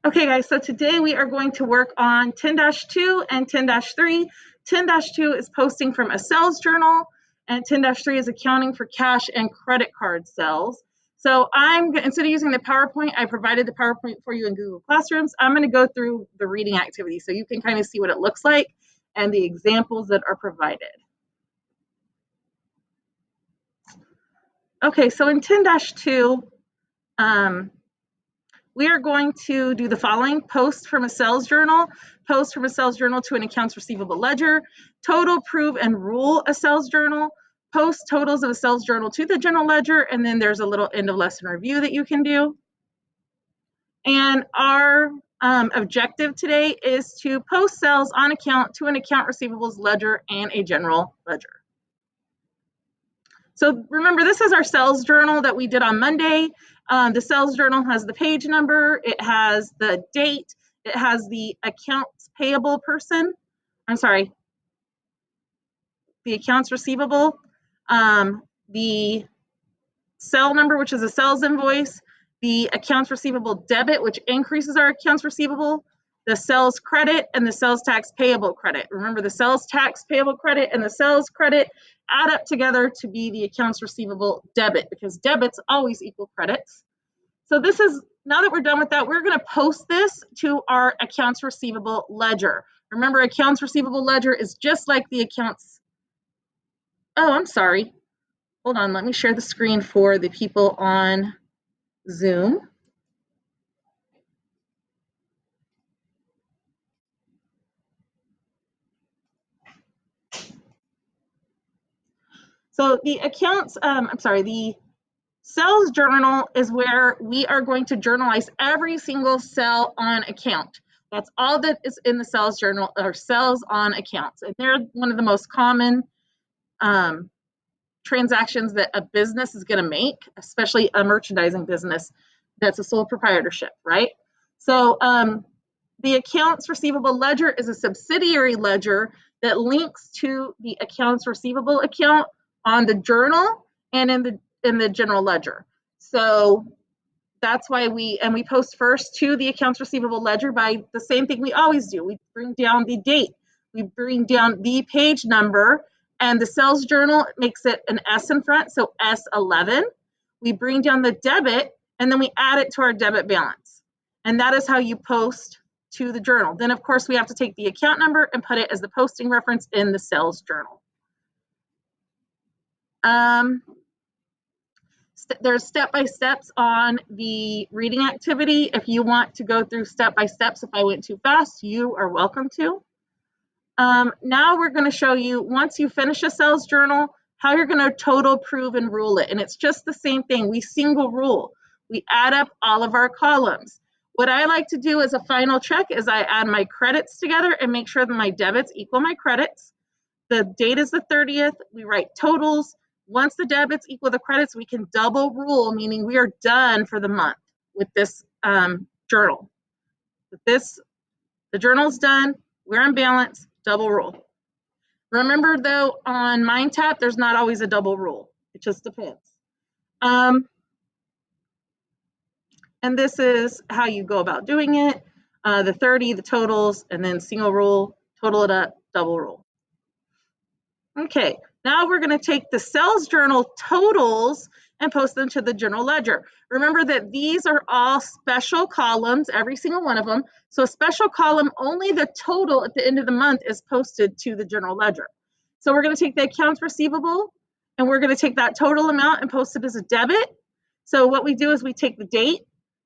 Okay, guys, so today we are going to work on 10-2 and 10-3. 10-2 is posting from a sales journal, and 10-3 is accounting for cash and credit card sales. So instead of using the PowerPoint, I provided the PowerPoint for you in Google Classrooms. I'm going to go through the reading activity so you can kind of see what it looks like and the examples that are provided. Okay, so in 10-2, we are going to do the following: post from a sales journal to an accounts receivable ledger, total, prove, and rule a sales journal, post totals of a sales journal to the general ledger, and then there's a little end of lesson review that you can do. And our objective today is to post sales on account to an account receivables ledger and a general ledger. So remember, this is our sales journal that we did on Monday. The sales journal has the page number, it has the date, it has the accounts payable person, the accounts receivable, the sale number, which is a sales invoice, the accounts receivable debit, which increases our accounts receivable, the sales credit, and the sales tax payable credit. Remember, the sales tax payable credit and the sales credit add up together to be the accounts receivable debit, because debits always equal credits. So now that we're done with that, we're going to post this to our accounts receivable ledger. Remember, accounts receivable ledger is just like the accounts. Oh, I'm sorry. Hold on, let me share the screen for the people on Zoom. So the the sales journal is where we are going to journalize every single sale on account. That's all that is in the sales journal, or sales on accounts. And they're one of the most common transactions that a business is going to make, especially a merchandising business that's a sole proprietorship, right? So the accounts receivable ledger is a subsidiary ledger that links to the accounts receivable account on the journal and in the general ledger. So that's why we post first to the accounts receivable ledger by the same thing we always do. We bring down the date, we bring down the page number, and the sales journal makes it an S in front, so S11. We bring down the debit, and then we add it to our debit balance. And that is how you post to the journal. Then, of course, we have to take the account number and put it as the posting reference in the sales journal. There's step-by-steps on the reading activity. If you want to go through step-by-steps, if I went too fast, you are welcome to. Now we're going to show you, once you finish a sales journal, how you're going to total, prove, and rule it. And it's just the same thing. We single rule. We add up all of our columns. What I like to do as a final check is I add my credits together and make sure that my debits equal my credits. The date is the 30th. We write totals. Once the debits equal the credits, we can double rule, meaning we are done for the month with this journal. The journal's done. We're on balance, double rule. Remember, though, on MindTap, there's not always a double rule. It just depends. And this is how you go about doing it. The 30, the totals, and then single rule, total it up, double rule. Okay, now we're going to take the sales journal totals and post them to the general ledger. Remember that these are all special columns, every single one of them. So a special column, only the total at the end of the month is posted to the general ledger. So we're going to take the accounts receivable, and we're going to take that total amount and post it as a debit. So what we do is we take the date,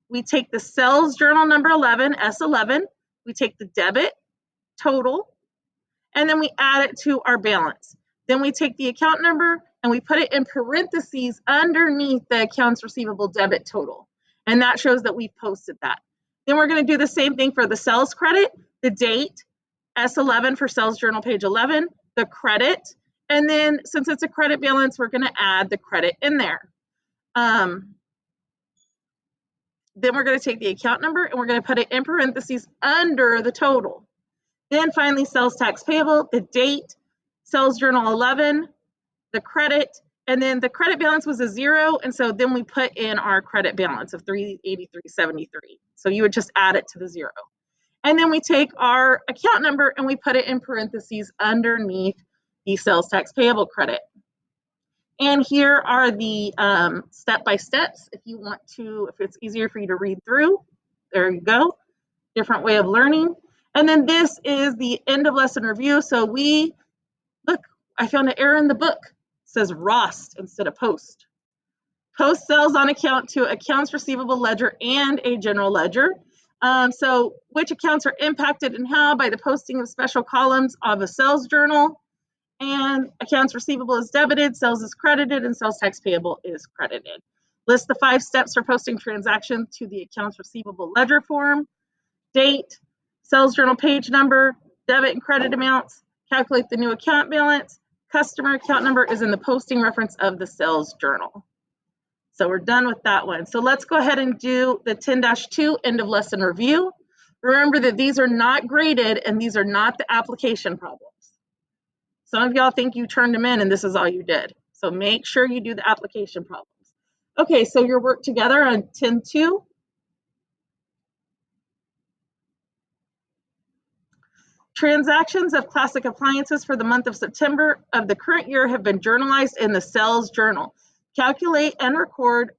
we take the sales journal number 11, S11, we take the debit total, and then we add it to our balance. Then we take the account number and we put it in parentheses underneath the accounts receivable debit total. And that shows that we've posted that. Then we're going to do the same thing for the sales credit, the date, S11 for sales journal page 11, the credit, and then since it's a credit balance, we're going to add the credit in there. Then we're going to take the account number and we're going to put it in parentheses under the total. Then finally, sales tax payable, the date, sales journal 11, the credit, And then the credit balance was a 0, and so then we put in our credit balance of $383.73. So you would just add it to the 0. And then we take our account number and we put it in parentheses underneath the sales tax payable credit. And here are the step-by-steps if you want to, if it's easier for you to read through. There you go. Different way of learning. And then this is the end of lesson review. So look, I found an error in the book. It says ROST instead of post. Post sells on account to accounts receivable ledger and a general ledger. So which accounts are impacted and how by the posting of special columns of a sales journal. And accounts receivable is debited, sales is credited, and sales tax payable is credited. List the 5 steps for posting transactions to the accounts receivable ledger form. Date, sales journal page number, debit and credit amounts, calculate the new account balance, customer account number is in the posting reference of the sales journal. So we're done with that one. So let's go ahead and do the 10-2 end of lesson review. Remember that these are not graded and these are not the application problems. Some of y'all think you turned them in and this is all you did. So make sure you do the application problems. Okay, so your work together on 10-2. Transactions of classic appliances for the month of September of the current year have been journalized in the sales journal. Calculate and record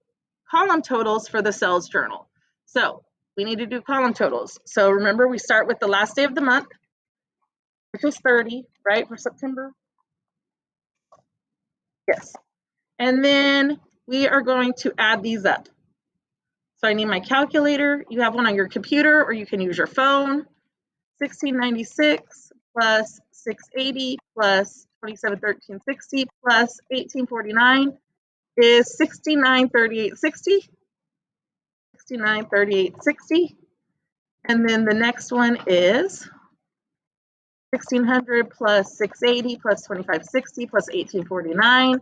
column totals for the sales journal. So we need to do column totals. So remember, we start with the last day of the month, which is 30, right, for September? Yes. And then we are going to add these up. So I need my calculator. You have one on your computer or you can use your phone. 1696 plus 680 plus 2713.60 plus 1849 is 6938.60. 6938.60. And then the next one is 1600 plus 680 plus 2560 plus 1849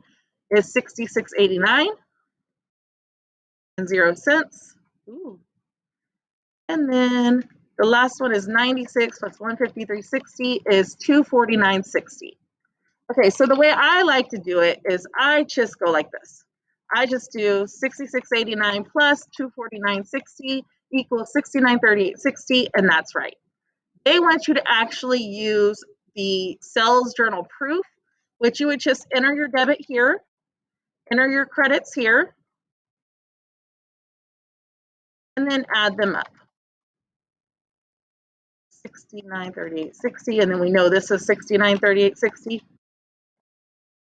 is 6689 and 0 cents. Ooh. And then the last one is 96 plus 153.60 is 249.60. Okay, so the way I like to do it is I just go like this. I just do 6689 plus 249.60 equals 6938.60, and that's right. They want you to actually use the sales journal proof, which you would just enter your debit here, enter your credits here, and then add them up. 6938.60, and then we know this is 6938.60.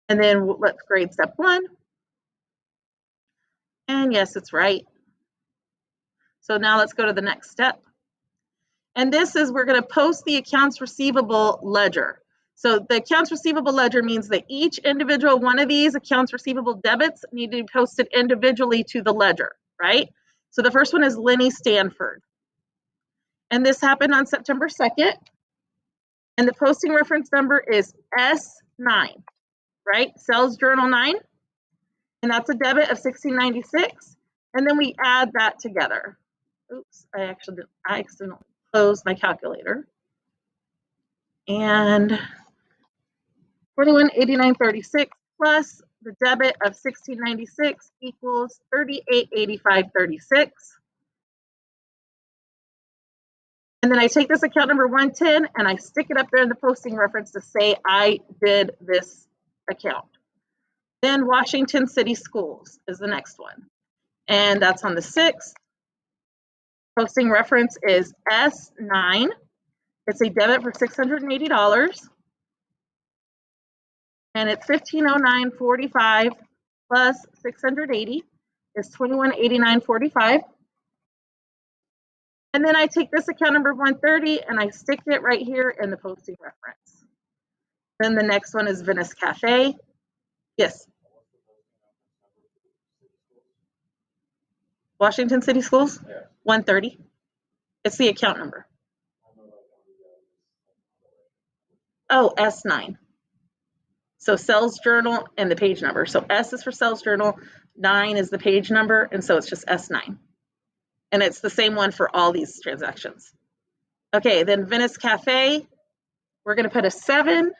And then let's grade step 1. And yes, it's right. So now let's go to the next step. And this is, we're going to post the accounts receivable ledger. So the accounts receivable ledger means that each individual one of these accounts receivable debits need to be posted individually to the ledger, right? So the first one is Lenny Stanford. And this happened on September 2nd. And the posting reference number is S9, right? Sales Journal 9. And that's a debit of 1696. And then we add that together. Oops, I accidentally closed my calculator. And 4189.36 plus the debit of 1696 equals 3885.36. And then I take this account number 110 and I stick it up there in the posting reference to say I did this account. Then Washington City Schools is the next one. And that's on the 6th. Posting reference is S9. It's a debit for $680. And it's 1509.45 plus 680 is 2189.45. And then I take this account number 130 and I stick it right here in the posting reference. Then the next one is Venice Cafe. Yes. Washington City Schools? Yeah. 130. It's the account number. Oh, S9. So sales journal and the page number. So S is for sales journal, 9 is the page number, and so it's just S9. And it's the same one for all these transactions. Okay, then Venice Cafe, we're going to put a 7,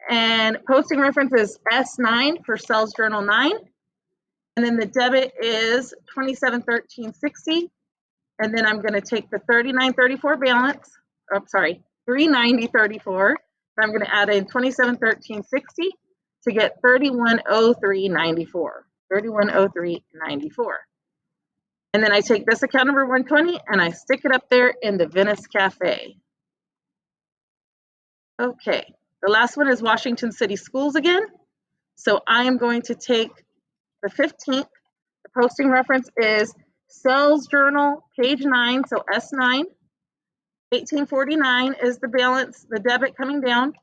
and posting reference is S9 for sales journal 9. And then the debit is $27.13.60. And then I'm going to take the $39.34 balance, $390.34. I'm going to add in $27.13.60 to get $31.03.94. $31.03.94. And then I take this account number 120 and I stick it up there in the Venice Cafe. Okay, the last one is Washington City Schools again. So I am going to take the 15th. The posting reference is Sales Journal, page 9, so S9. $18.49 is the balance, the debit coming down.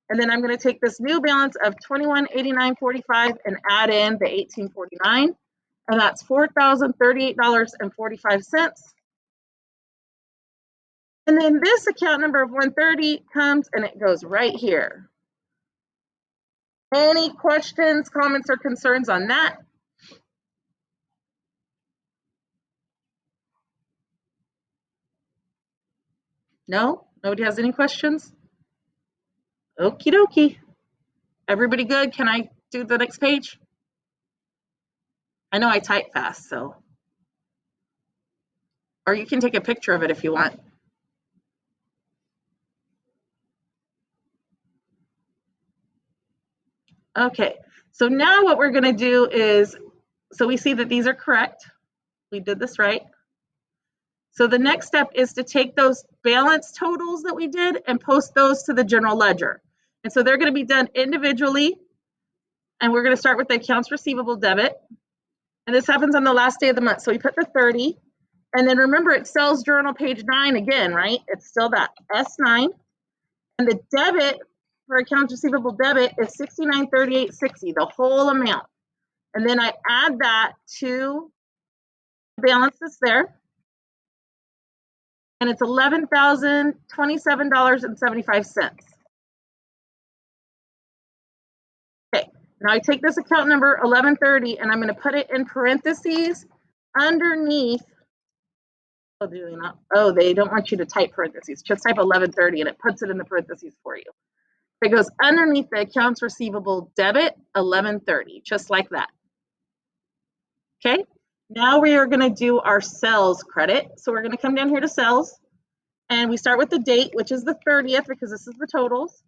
And then I'm going to take this new balance of $21.89.45 and add in the $18.49. And that's $4,038.45. And then this account number of 130 comes and it goes right here. Any questions, comments, or concerns on that? No? Nobody has any questions? Okie dokie. Everybody good? Can I do the next page? I know I type fast, so. Or you can take a picture of it if you want. Okay, so now what we're going to do is, so we see that these are correct. We did this right. So the next step is to take those balance totals that we did and post those to the general ledger. And so they're going to be done individually. And we're going to start with the accounts receivable debit. And this happens on the last day of the month. So we put the 30. And then remember, it's sales journal page 9 again, right? It's still that S9. And the debit for accounts receivable debit is $69.38.60, the whole amount. And then I add that to the balance that's there. And it's $11,027.75. Okay, now I take this account number 1130 and I'm going to put it in parentheses underneath. Oh, do they not? Oh, they don't want you to type parentheses. Just type 1130 and it puts it in the parentheses for you. It goes underneath the accounts receivable debit 1130, just like that. Okay, now we are going to do our sales credit. So we're going to come down here to sales. And we start with the date, which is the 30th, because this is the totals.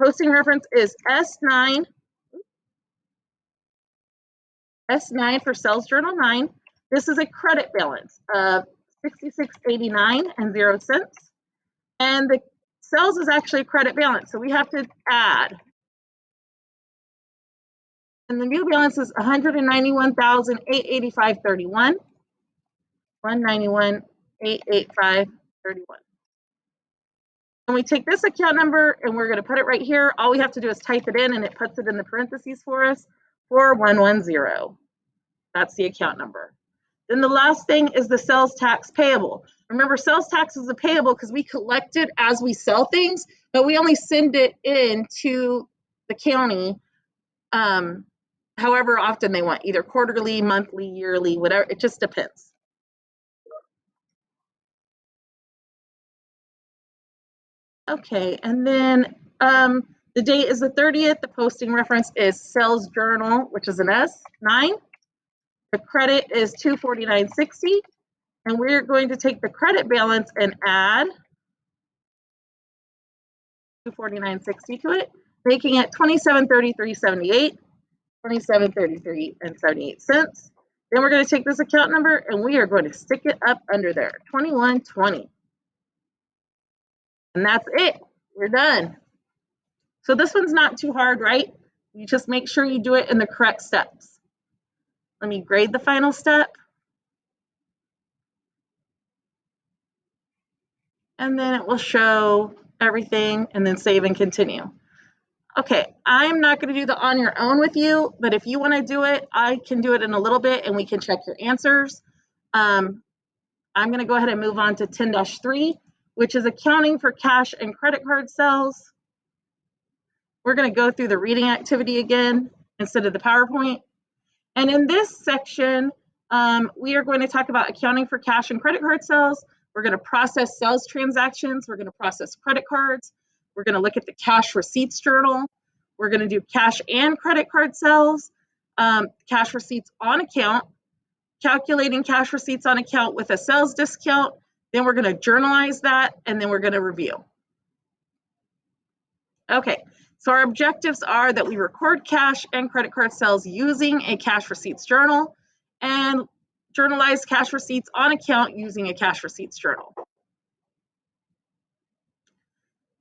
Posting reference is S9. S9 for sales journal 9. This is a credit balance of $66.89 and 0 cents. And the sales is actually a credit balance, so we have to add. And the new balance is $191,885.31. $191,885.31. And we take this account number and we're going to put it right here. All we have to do is type it in and it puts it in the parentheses for us, 4110. That's the account number. Then the last thing is the sales tax payable. Remember, sales tax is a payable because we collect it as we sell things, but we only send it in to the county however often they want, either quarterly, monthly, yearly, whatever. It just depends. Okay, and then the date is the 30th. The posting reference is sales journal, which is an S9. The credit is $249.60. And we're going to take the credit balance and add $249.60 to it, making it $27.33.78, $27.33.78. Then we're going to take this account number and we are going to stick it up under there, 2120. And that's it. We're done. So this one's not too hard, right? You just make sure you do it in the correct steps. Let me grade the final step. And then it will show everything and then save and continue. Okay, I'm not going to do the on your own with you, but if you want to do it, I can do it in a little bit and we can check your answers. I'm going to go ahead and move on to 10-3, which is accounting for cash and credit card sales. We're going to go through the reading activity again instead of the PowerPoint. And in this section, we are going to talk about accounting for cash and credit card sales. We're going to process sales transactions. We're going to process credit cards. We're going to look at the cash receipts journal. We're going to do cash and credit card sales, cash receipts on account, calculating cash receipts on account with a sales discount. Then we're going to journalize that, and then we're going to review. Okay, so our objectives are that we record cash and credit card sales using a cash receipts journal and journalize cash receipts on account using a cash receipts journal.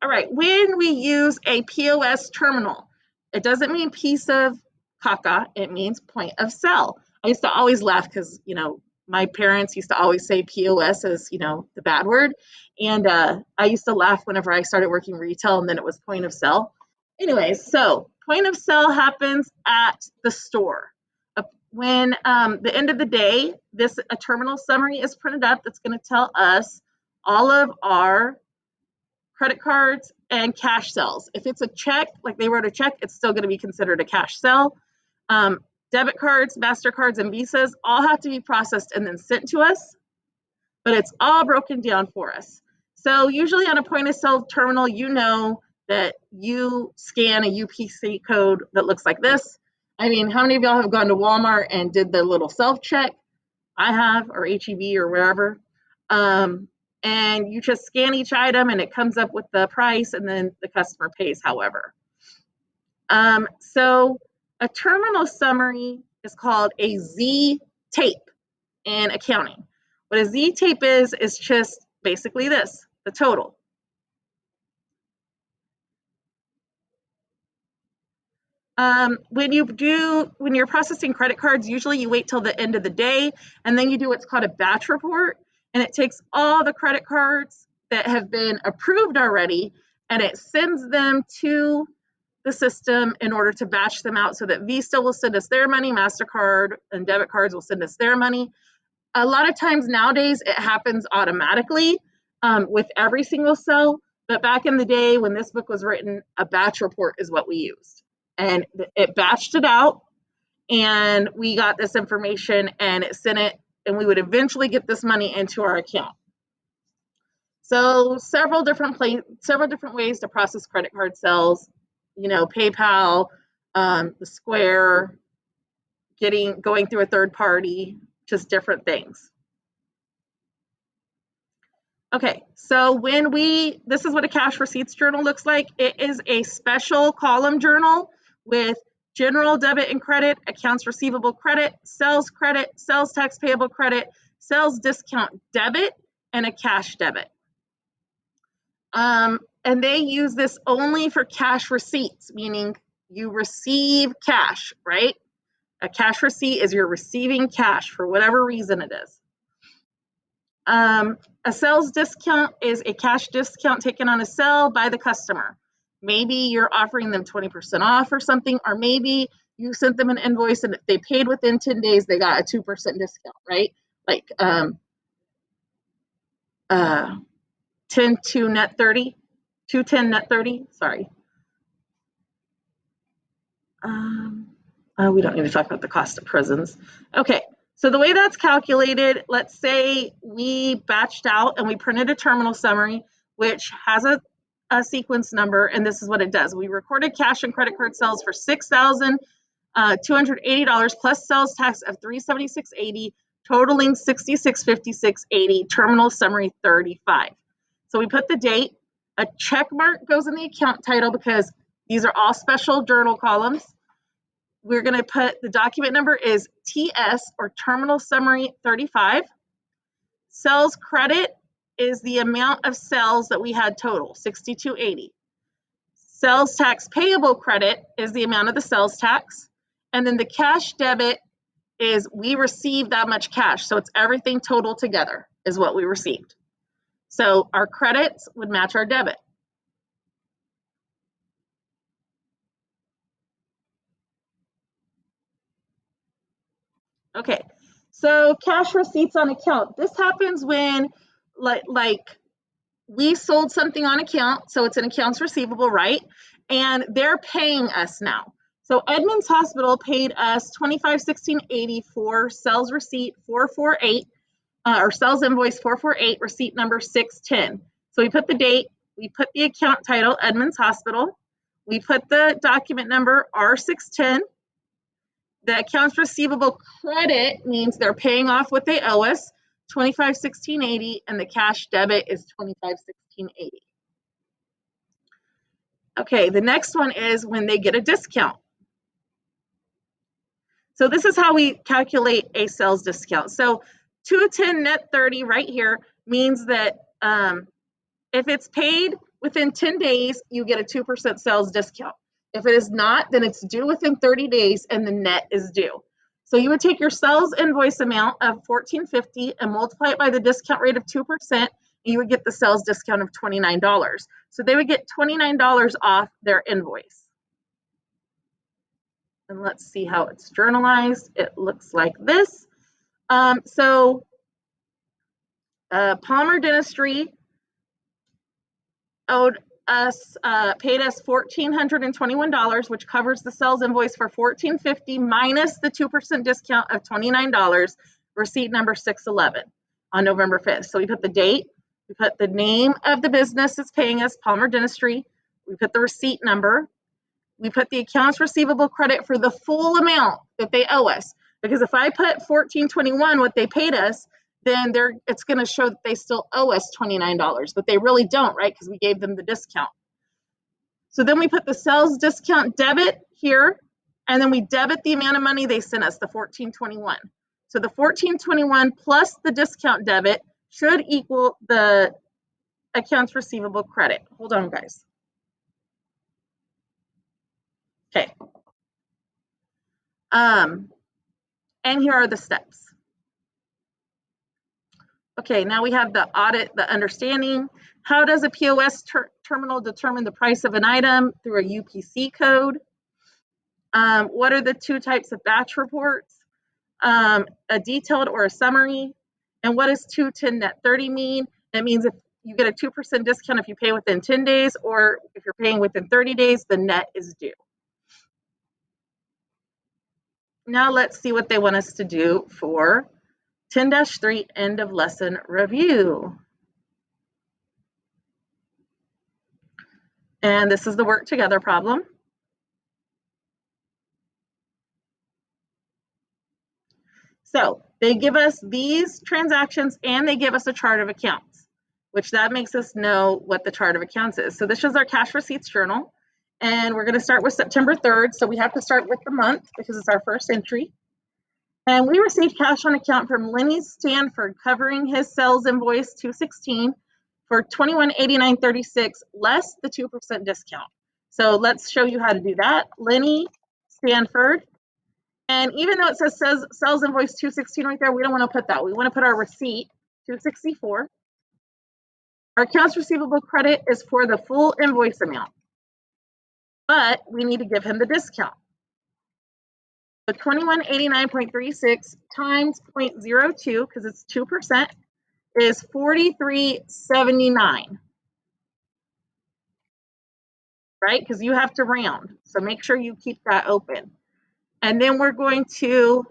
All right, when we use a POS terminal, it doesn't mean piece of caca, it means point of sale. I used to always laugh because, my parents used to always say POS as, the bad word. And I used to laugh whenever I started working retail and then it was point of sale. Anyways, so point of sale happens at the store. When the end of the day, a terminal summary is printed up that's going to tell us all of our credit cards and cash sales. If it's a check, like they wrote a check, it's still going to be considered a cash sell. Debit cards, MasterCards, and Visas all have to be processed and then sent to us, but it's all broken down for us. So usually on a point of sale terminal, you know that you scan a UPC code that looks like this. I mean, how many of y'all have gone to Walmart and did the little self-check? I have, or HEB or wherever. And you just scan each item and it comes up with the price and then the customer pays however. So a terminal summary is called a Z-tape in accounting. What a Z-tape is just basically this, the total. When you're processing credit cards, usually you wait till the end of the day and then you do what's called a batch report, and it takes all the credit cards that have been approved already and it sends them to the system in order to batch them out so that Visa will send us their money, MasterCard and debit cards will send us their money. A lot of times nowadays it happens automatically with every single cell, but back in the day when this book was written, a batch report is what we used. And it batched it out and we got this information and it sent it, and we would eventually get this money into our account. So several different ways to process credit card sales, PayPal, the Square, going through a third party, just different things. Okay, so this is what a cash receipts journal looks like. It is a special column journal with general debit and credit, accounts receivable credit, sales tax payable credit, sales discount debit, and a cash debit. And they use this only for cash receipts, meaning you receive cash, right? A cash receipt is you're receiving cash for whatever reason it is. A sales discount is a cash discount taken on a sale by the customer. Maybe you're offering them 20% off or something, or maybe you sent them an invoice and if they paid within 10 days, they got a 2% discount, right? Like 10 to net 30, 210 net 30, sorry. We don't need to talk about the cost of prisons. Okay, so the way that's calculated, let's say we batched out and we printed a terminal summary, which has a sequence number, and this is what it does. We recorded cash and credit card sales for $6,280 plus sales tax of $376.80, totaling $66.56.80, terminal summary 35. So we put the date, a check mark goes in the account title because these are all special journal columns. We're going to put the document number is TS or terminal summary 35. Sales credit is the amount of sales that we had total, $62.80. Sales tax payable credit is the amount of the sales tax. And then the cash debit is we received that much cash. So it's everything total together is what we received. So our credits would match our debit. Okay, so cash receipts on account. This happens when like we sold something on account, so it's an accounts receivable, right? And they're paying us now. So Edmonds Hospital paid us $25.16.80 for sales receipt 448, or sales invoice 448, receipt number 610. So we put the date, we put the account title, Edmonds Hospital. We put the document number, R610. The accounts receivable credit means they're paying off what they owe us, $2516.80, and the cash debit is $2516.80. Okay, the next one is when they get a discount. So this is how we calculate a sales discount. So 210 net 30 right here means that if it's paid within 10 days, you get a 2% sales discount. If it is not, then it's due within 30 days and the net is due. So you would take your sales invoice amount of $14.50 and multiply it by the discount rate of 2%, and you would get the sales discount of $29. So they would get $29 off their invoice. And let's see how it's journalized. It looks like this. Palmer Dentistry paid us $1,421, which covers the sales invoice for $14.50 minus the 2% discount of $29, receipt number 611 on November 5th. So we put the date, we put the name of the business that's paying us, Palmer Dentistry, we put the receipt number, we put the accounts receivable credit for the full amount that they owe us. Because if I put $14.21, what they paid us, then it's going to show that they still owe us $29, but they really don't, right? Because we gave them the discount. So then we put the sales discount debit here, and then we debit the amount of money they sent us, the $14.21. So the $14.21 plus the discount debit should equal the accounts receivable credit. Hold on, guys. Okay. And here are the steps. Okay, now we have the audit, the understanding. How does a POS terminal determine the price of an item? Through a UPC code. What are the two types of batch reports? A detailed or a summary. And what does 210 net 30 mean? It means if you get a 2% discount if you pay within 10 days, or if you're paying within 30 days, the net is due. Now let's see what they want us to do for 10-3 end of lesson review. And this is the work together problem. So they give us these transactions and they give us a chart of accounts, which that makes us know what the chart of accounts is. So this is our cash receipts journal. And we're going to start with September 3rd. So we have to start with the month because it's our first entry. And we received cash on account from Lenny Stanford covering his sales invoice 216 for $2189.36 less the 2% discount. So let's show you how to do that. Lenny Stanford. And even though it says sales invoice 216 right there, we don't want to put that. We want to put our receipt 264. Our accounts receivable credit is for the full invoice amount, but we need to give him the discount. So 2189.36 times 0.02, because it's 2%, is 43.79. Right? Because you have to round. So make sure you keep that open. And then we're going to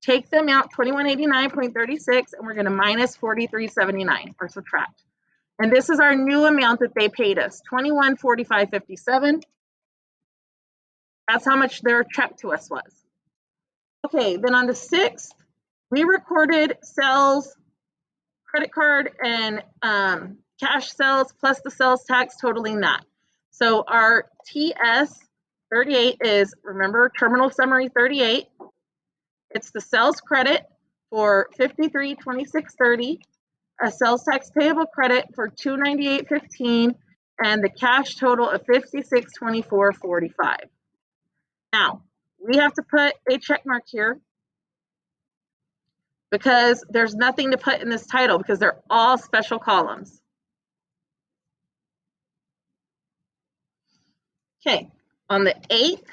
take the amount 2189.36 and we're going to minus 43.79 or subtract. And this is our new amount that they paid us, $2145.57. That's how much their check to us was. Okay, then on the 6th, we recorded sales, credit card, and cash sales plus the sales tax totaling that. So our TS 38 is, remember, terminal summary 38. It's the sales credit for $53.26.30, a sales tax payable credit for $298.15, and the cash total of $56.24.45. Now, we have to put a check mark here because there's nothing to put in this title because they're all special columns. Okay, on the 8th,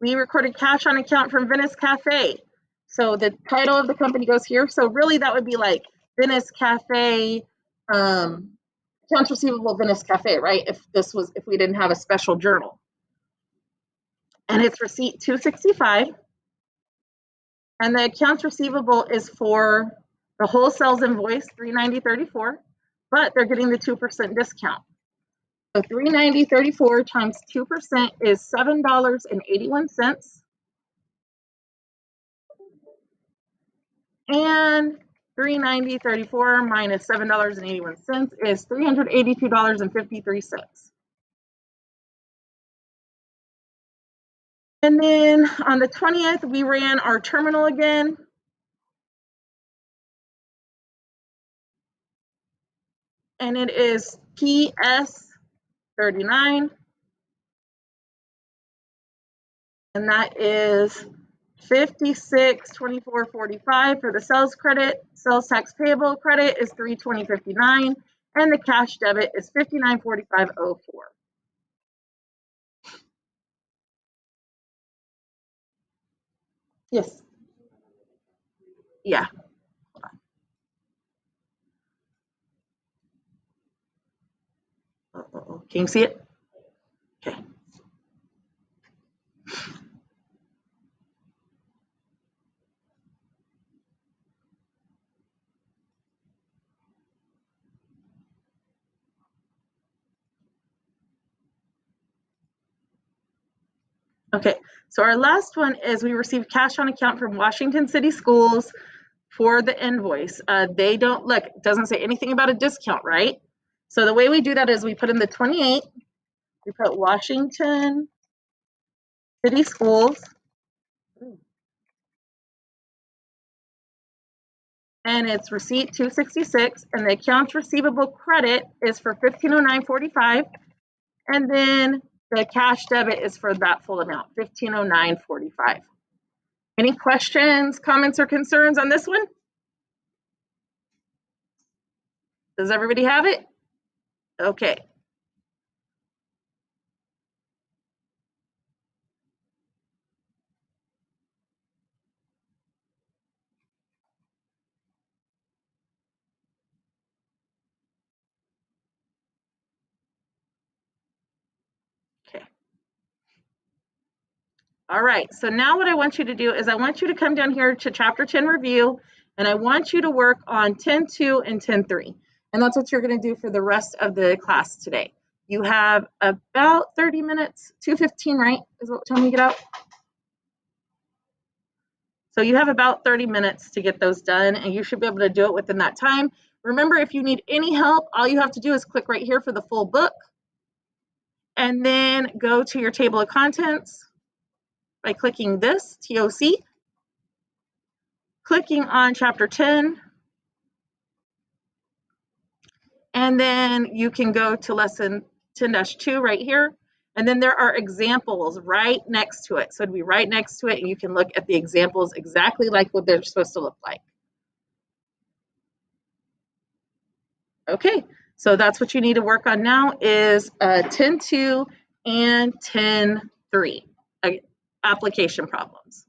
we recorded cash on account from Venice Cafe. So the title of the company goes here. So really that would be like Venice Cafe, accounts receivable Venice Cafe, right? If we didn't have a special journal. And it's receipt 265. And the accounts receivable is for the whole sales invoice, $390.34. but they're getting the 2% discount. So $390.34 times 2% is $7.81. And $390.34 minus $7.81 is $382.53. And then on the 20th, we ran our terminal again. And it is PS39. And that is $56.24.45 for the sales credit. Sales tax payable credit is $320.59, and the cash debit is $59.45.04. Yes. Yeah. Can you see it? Okay. Okay, so our last one is we received cash on account from Washington City Schools for the invoice. They don't, look, it doesn't say anything about a discount, right? So the way we do that is we put in the 28, we put Washington City Schools, and it's receipt 266, and the accounts receivable credit is for $1509.45, and then the cash debit is for that full amount, $1509.45. Any questions, comments, or concerns on this one? Does everybody have it? Okay. Okay. All right, so now what I want you to do is I want you to come down here to chapter 10 review, and I want you to work on 10.2 and 10.3. And that's what you're going to do for the rest of the class today. You have about 30 minutes, 2:15, right? Is what time you get out? So you have about 30 minutes to get those done, and you should be able to do it within that time. Remember, if you need any help, all you have to do is click right here for the full book, and then go to your table of contents by clicking this, TOC, clicking on chapter 10, and then you can go to lesson 10-2 right here, and then there are examples right next to it. So it'd be right next to it, and you can look at the examples exactly like what they're supposed to look like. Okay, so that's what you need to work on now is 10.2 and 10.3 application problems.